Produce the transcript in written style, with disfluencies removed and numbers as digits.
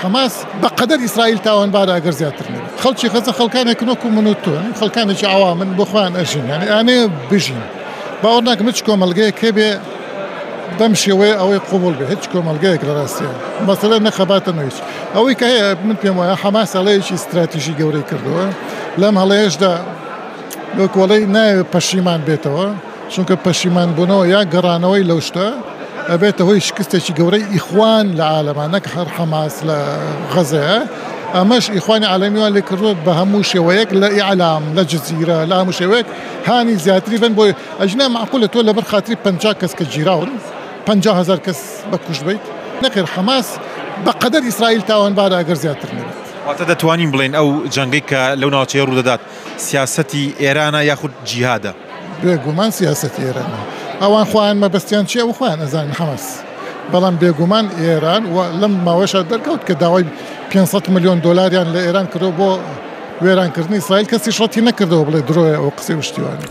حماس بقدر إسرائيل تاوان بعد أجر زياترني خلشي غزة خلكانك نوكو منوتو يعني خلكانك عوامل بخوان أجين يعني أنا بيجين بقولناك متشكو ملقى كبي بمشي وي أو قبول به هتشكو ملقى كراسي مثلا نخبات نويش أو كهي من بيمويا حماس عليش استراتيجي جوري كردوه لم هلاش دا لوك ولي نا بشيمان بيتوا شونك بشيمان بونو يا قرانوي لوشتا بيته هو شكستي جوري إخوان العالم نكحر حماس لغزة أمش إخواني عالمي اللي كرر بهموش وياك لا إعلام لا جزيرة لا مش وياك هاني زياتري بن بوي أجنا معقولة ولا برخاتري بنجا كس كجيراون 50,000 كس بكوش بيت نخير حماس بقدر إسرائيل تاوان بعد أجر زياتري واتدا توانين بلين أو جنگيك لو ناوچي رودادات سياستي إيران ياخد جهادا بيقومان سياسة إيران أوان خوان ما بستيان شيء وخوان أزان حماس بلان بيقومان إيران ولما وشا دركوت كداوي 500 مليون دولار يعني لإيران كروبو ويران كرني إسرائيل كسي شرطي نكردو بلا دروي أو قصي وشتيواني